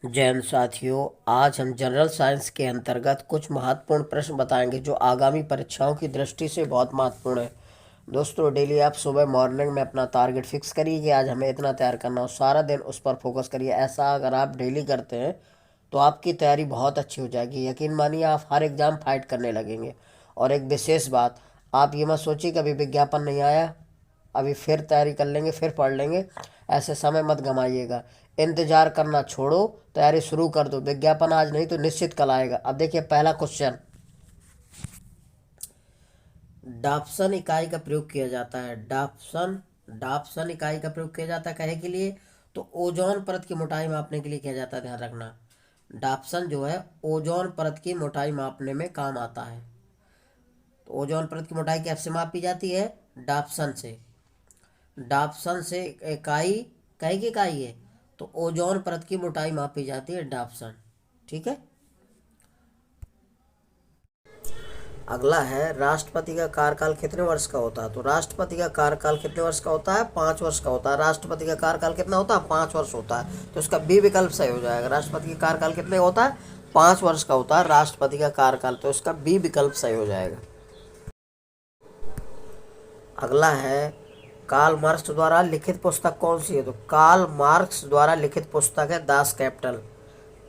जैन साथियों, आज हम जनरल साइंस के अंतर्गत कुछ महत्वपूर्ण प्रश्न बताएंगे जो आगामी परीक्षाओं की दृष्टि से बहुत महत्वपूर्ण है। दोस्तों, डेली आप सुबह मॉर्निंग में अपना टारगेट फिक्स करिए कि आज हमें इतना तैयार करना हो। सारा दिन उस पर फोकस करिए। ऐसा अगर आप डेली करते हैं तो आपकी तैयारी बहुत अच्छी हो जाएगी। यकीन मानिए, आप हर एग्ज़ाम फाइट करने लगेंगे। और एक विशेष बात, आप ये मत सोचिए कभी विज्ञापन नहीं आया, अभी फिर तैयारी कर लेंगे, फिर पढ़ लेंगे। ऐसे समय मत गंवाइएगा। इंतजार करना छोड़ो, तैयारी शुरू कर दो। विज्ञापन आज नहीं तो निश्चित कल आएगा। अब देखिए पहला क्वेश्चन, डाप्सन इकाई का प्रयोग किया जाता है। डाप्सन डाप्सन इकाई का प्रयोग किया जाता है कहे के लिए, तो ओजोन परत की मोटाई मापने के लिए किया जाता है। ध्यान रखना, डाप्सन जो है ओजोन परत की मोटाई मापने में काम आता है। तो ओजोन परत की मोटाई कैसे मापी जाती है? डाप्सन से। डाप्सन से इकाई, कहे की इकाई है तो ओजोन परत की मोटाई मापी जाती है डाप्सन। ठीक है। अगला है, राष्ट्रपति का कार्यकाल कितने वर्ष का होता है? तो राष्ट्रपति का कार्यकाल कितने वर्ष का होता है? 5 वर्ष का होता है। राष्ट्रपति का कार्यकाल कितना होता है? 5 वर्ष होता है। तो इसका बी विकल्प सही हो जाएगा। राष्ट्रपति का कार्यकाल कितने होता है? 5 वर्ष का होता है राष्ट्रपति का कार्यकाल। तो इसका बी विकल्प सही हो जाएगा। अगला है, कार्ल मार्क्स द्वारा लिखित पुस्तक कौन सी है? तो कार्ल मार्क्स द्वारा लिखित पुस्तक है दास कैपिटल।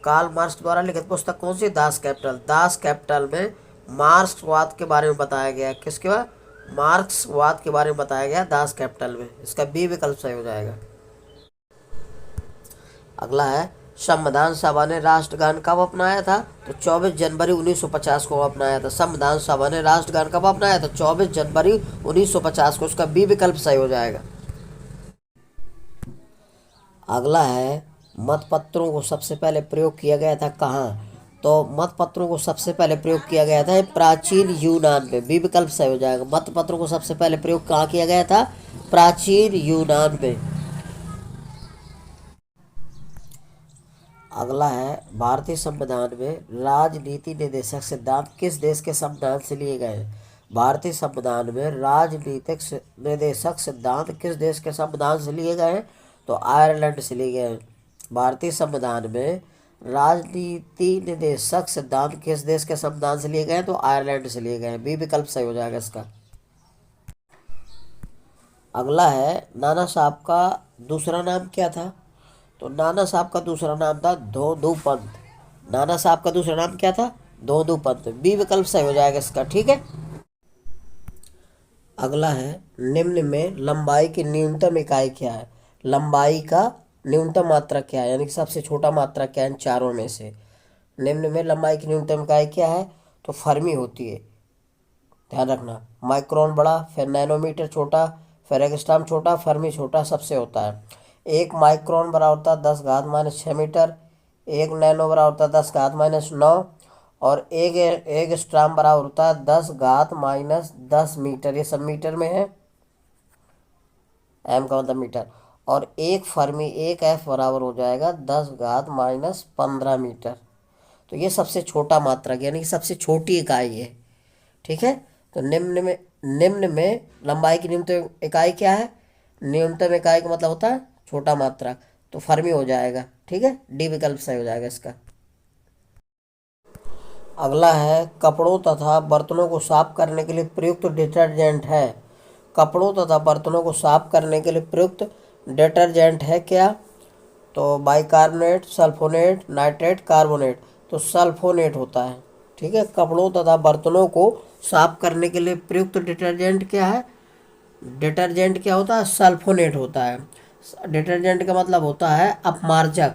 कार्ल मार्क्स द्वारा लिखित पुस्तक कौन सी है? Das Kapital. दास कैपिटल में मार्क्सवाद के बारे में बताया गया है। किसके बारे? मार्क्सवाद के बारे में बताया गया है दास कैपिटल में। इसका बी विकल्प सही हो जाएगा। अगला है, संविधान सभा ने राष्ट्रगान कब अपनाया था? तो 24 जनवरी 1950 को अपनाया था। संविधान सभा ने राष्ट्रगान कब अपनाया था? 24 जनवरी 1950 को। उसका बी विकल्प सही हो जाएगा। अगला है, मतपत्रों को सबसे पहले प्रयोग किया गया था कहाँ? तो मतपत्रों को सबसे पहले प्रयोग किया गया था प्राचीन यूनान में। बी विकल्प सही हो जाएगा। मतपत्रों को सबसे पहले प्रयोग कहाँ किया गया था? प्राचीन यूनान में। अगला है, भारतीय संविधान में राजनीति निदेशक सिद्धांत किस देश के संविधान से लिए गए हैं? भारतीय संविधान में राजनीतिक निदेशक सिद्धांत किस देश के संविधान से लिए गए हैं? तो आयरलैंड से लिए गए हैं। भारतीय संविधान में राजनीति निदेशक सिद्धांत किस देश के संविधान से लिए गए हैं? तो आयरलैंड से लिए गए हैं। बी विकल्प सही हो जाएगा इसका। अगला है, नाना साहब का दूसरा नाम क्या था? तो नाना साहब का दूसरा नाम था धोंदू पंत। नाना साहब का दूसरा नाम क्या था? धोंदू पंत। बी विकल्प सही हो जाएगा इसका। ठीक है। अगला है, निम्न में लंबाई की न्यूनतम इकाई क्या है? लंबाई का न्यूनतम मात्रक क्या है, यानी कि सबसे छोटा मात्रक क्या है इन चारों में से? निम्न में लंबाई की न्यूनतम इकाई क्या है? तो फर्मी होती है। ध्यान रखना, माइक्रोन बड़ा, फिर नैनोमीटर छोटा, फिर एंगस्ट्रॉम छोटा, फर्मी छोटा, सबसे होता है। एक माइक्रोन बराबर होता है 10⁻�6 मीटर। एक नैनो बराबर होता है 10⁻9। और एक एंगस्ट्रॉम बराबर होता है 10⁻10 मीटर। ये सब मीटर में है, एम का मतलब मीटर। और एक फर्मी, एक एफ बराबर हो जाएगा 10⁻15 मीटर। तो ये सबसे छोटा मात्रक यानी कि सबसे छोटी इकाई है। ठीक है। तो निम्न में लंबाई की न्यूनतम इकाई क्या है? न्यूनतम इकाई का मतलब होता है छोटा मात्रक, तो फर्मी हो जाएगा। ठीक है, डी विकल्प सही हो जाएगा इसका। अगला है, कपड़ों तथा बर्तनों को साफ करने के लिए प्रयुक्त डिटर्जेंट है। कपड़ों तथा बर्तनों को साफ करने के लिए प्रयुक्त डिटर्जेंट है क्या? तो बाइकार्बोनेट, सल्फोनेट, नाइट्रेट, कार्बोनेट। तो सल्फोनेट होता है। ठीक है। कपड़ों तथा बर्तनों को साफ करने के लिए प्रयुक्त डिटर्जेंट क्या है? डिटर्जेंट क्या होता है? सल्फोनेट होता है। डिटर्जेंट का मतलब होता है अपमार्जक।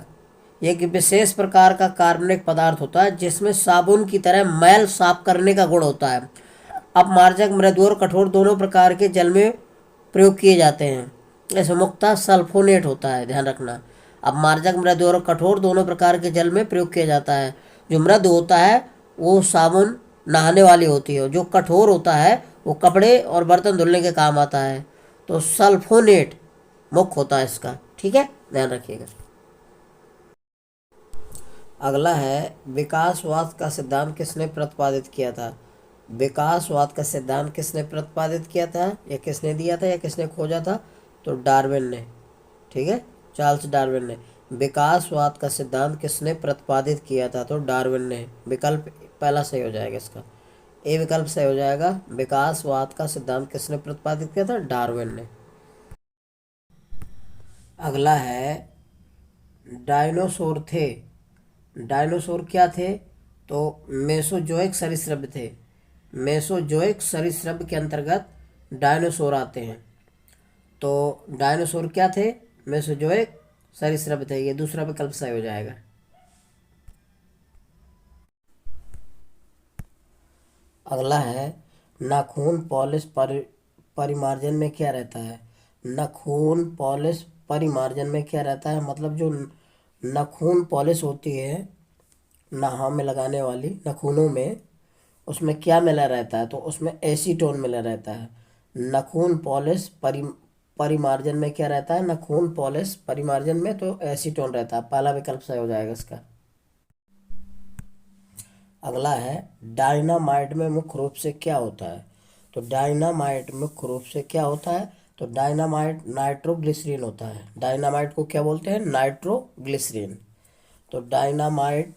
एक विशेष प्रकार का कार्बनिक पदार्थ होता है जिसमें साबुन की तरह मैल साफ करने का गुण होता है। अपमार्जक मृदु और कठोर दोनों प्रकार के जल में प्रयोग किए जाते हैं। इसमें मुख्यतः सल्फोनेट होता है। ध्यान रखना, अपमार्जक मृदु और कठोर दोनों प्रकार के जल में प्रयोग किया जाता है। जो मृदु होता है वो साबुन नहाने वाली होती है, जो कठोर होता है वो कपड़े और बर्तन धुलने के काम आता है। तो सल्फोनेट मुख्य होता है इसका। ठीक है, ध्यान रखिएगा। अगला है, विकासवाद का सिद्धांत किसने प्रतिपादित किया था? विकासवाद का सिद्धांत किसने प्रतिपादित किया था, या किसने दिया था, या किसने खोजा था? तो डार्विन ने। ठीक है, चार्ल्स डार्विन ने। विकासवाद का सिद्धांत किसने प्रतिपादित किया था? तो डार्विन ने। विकल्प पहला सही हो जाएगा इसका, ए विकल्प सही हो जाएगा। विकासवाद का सिद्धांत किसने प्रतिपादित किया था? डार्विन ने। अगला है, डायनासोर थे। डायनासोर क्या थे? तो मेसोजोइक सरीसृप थे। मेसोजोइक सरीसृप के अंतर्गत डायनासोर आते हैं। तो डायनासोर क्या थे? मेसोजोइक सरीसृप थे। ये दूसरा विकल्प सही हो जाएगा। अगला है, नाखून पॉलिश परिमार्जन में क्या रहता है? नाखून पॉलिश परिमार्जन में क्या रहता है? मतलब जो नाखून पॉलिश होती है नहा में लगाने वाली नाखूनों में, उसमें क्या मिला रहता है? तो उसमें एसीटोन मिला रहता है। नाखून पॉलिश परिमार्जन में क्या रहता है? नाखून पॉलिश परिमार्जन में तो एसीटोन रहता है। पहला विकल्प सही हो जाएगा इसका। अगला है, डायनामाइट में मुख्य रूप से क्या होता है? तो डायनामाइट मुख्य रूप से क्या होता है? तो डायनामाइट नाइट्रोग्लिसरीन होता है। डायनामाइट को क्या बोलते हैं? नाइट्रोग्लिसरीन। तो डायनामाइट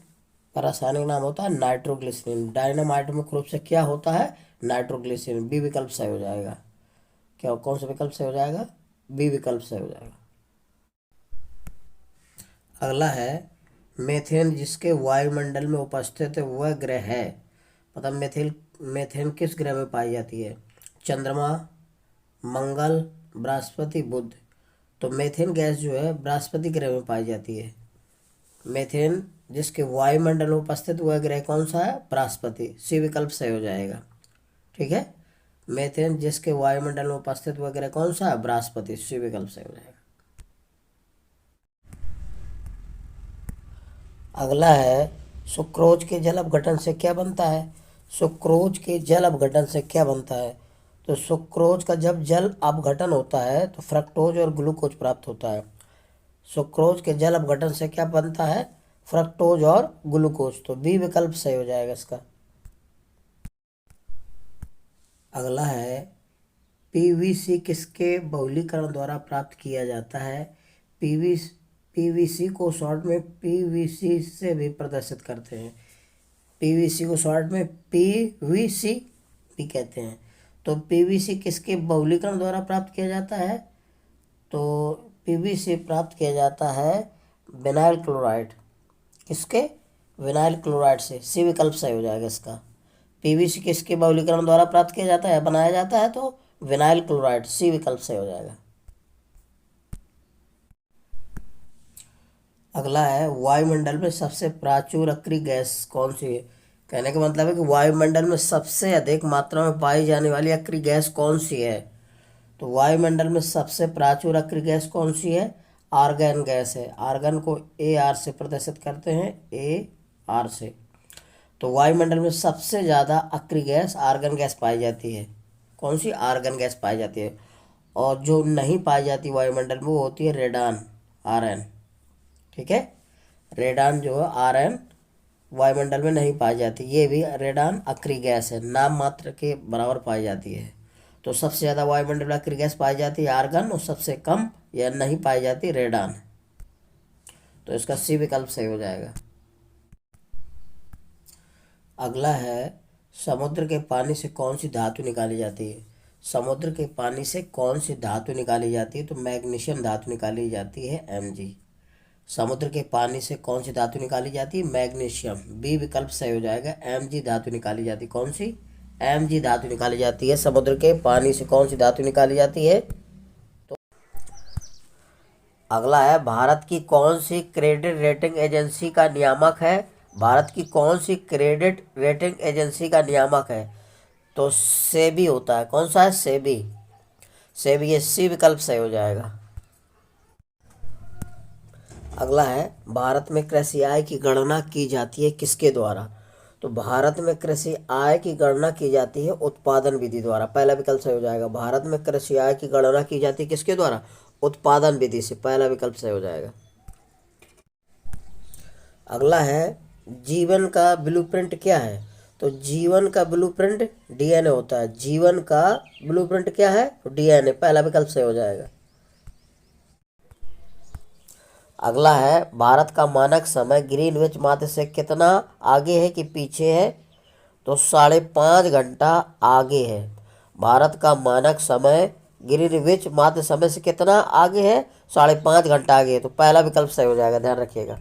का रासायनिक नाम होता है नाइट्रोग्लिसरीन। डायनामाइट मुख्य रूप से क्या होता है? नाइट्रोग्लिसरीन। बी विकल्प सही हो जाएगा। क्या, कौन सा विकल्प सही हो जाएगा? बी विकल्प सही हो जाएगा। अगला है, मेथेन जिसके वायुमंडल में उपस्थित है वह ग्रह है। मतलब मेथेन किस ग्रह में पाई जाती है? चंद्रमा, मंगल, बृहस्पति, बुध। तो मेथेन गैस जो है बृहस्पति ग्रह में पाई जाती है। मेथेन जिसके वायुमंडल में उपस्थित वह ग्रह कौन सा है? बृहस्पति। सी विकल्प सही हो जाएगा। ठीक है, मेथेन जिसके वायुमंडल में उपस्थित वह ग्रह कौन सा है? बृहस्पति। सी विकल्प सही हो जाएगा। अगला है, सुक्रोज के जल अपघटन से क्या बनता है? सुक्रोज के जल अपघटन से क्या बनता है? तो सुक्रोज का जब जल अपघटन होता है तो फ्रक्टोज और ग्लूकोज प्राप्त होता है। सुक्रोज के जल अपघटन से क्या बनता है? फ्रक्टोज और ग्लूकोज। तो बी विकल्प सही हो जाएगा इसका। अगला है, पीवीसी किसके बहुलीकरण द्वारा प्राप्त किया जाता है? पीवीसी को शॉर्ट में पीवीसी से भी प्रदर्शित करते हैं। पीवीसी को शॉर्ट में पीवीसी भी कहते हैं। तो पीवीसी किसके बहुलीकरण द्वारा प्राप्त किया जाता है? तो पीवीसी प्राप्त किया जाता है विनाइल क्लोराइड। किसके? विनाइल क्लोराइड से। सी विकल्प सही हो जाएगा इसका। पीवीसी किसके बहुलीकरण द्वारा प्राप्त किया जाता है, बनाया जाता है? तो विनाइल क्लोराइड। सी विकल्प सही हो जाएगा। अगला है, वायुमंडल में सबसे प्राचुर अक्रिय गैस कौन सी है? कहने का मतलब है कि वायुमंडल में सबसे अधिक मात्रा में पाई जाने वाली अक्रिय गैस कौन सी है? तो वायुमंडल में सबसे प्राचुर अक्रिय गैस कौन सी है? आर्गन गैस है। आर्गन को ए आर से प्रदर्शित करते हैं, ए आर से। तो वायुमंडल में सबसे ज़्यादा अक्रिय गैस आर्गन गैस पाई जाती है। कौन सी? आर्गन गैस पाई जाती है। और जो नहीं पाई जाती वायुमंडल में वो होती है रेडान, आर एन। ठीक है, रेडान जो है आर एन वायुमंडल में नहीं पाई जाती। ये भी रेडान अक्रिय गैस है, नाम मात्र के बराबर पाई जाती है। तो सबसे ज़्यादा वायुमंडल में अक्रिय गैस पाई जाती है आर्गन, और सबसे कम या नहीं पाई जाती रेडान। तो इसका सी विकल्प सही हो जाएगा। अगला है, समुद्र के पानी से कौन सी धातु निकाली जाती है? समुद्र के पानी से कौन सी धातु निकाली जाती है? तो मैग्नीशियम धातु निकाली जाती है, एमजी। समुद्र के पानी से कौन सी धातु निकाली जाती है? मैग्नीशियम। बी विकल्प सही हो जाएगा। एमजी धातु निकाली जाती है। कौन सी? एमजी धातु निकाली जाती है। समुद्र के पानी से कौन सी धातु निकाली जाती है? तो अगला है, भारत की कौन सी क्रेडिट रेटिंग एजेंसी का नियामक है? भारत की कौन सी क्रेडिट रेटिंग एजेंसी का नियामक है? तो सेबी होता है। कौन सा है? सेबी। सेबी। ये सी विकल्प सही हो जाएगा। अगला है, भारत में कृषि आय की गणना की जाती है किसके द्वारा? तो भारत में कृषि आय की गणना की जाती है उत्पादन विधि द्वारा। पहला विकल्प सही हो जाएगा। भारत में कृषि आय की गणना की जाती है किसके द्वारा? उत्पादन विधि से। पहला विकल्प सही हो जाएगा। अगला है, जीवन का ब्लूप्रिंट क्या है? तो जीवन का ब्लूप्रिंट डीएनए होता है। जीवन का ब्लूप्रिंट क्या है? डीएनए। पहला विकल्प सही हो जाएगा। अगला है भारत का मानक समय ग्रीनविच माध्य से कितना आगे है कि पीछे है? तो 5.5 घंटा आगे है। भारत का मानक समय ग्रीनविच माध्य समय से कितना आगे है? 5.5 घंटा आगे है। तो पहला विकल्प सही हो जाएगा, ध्यान रखिएगा।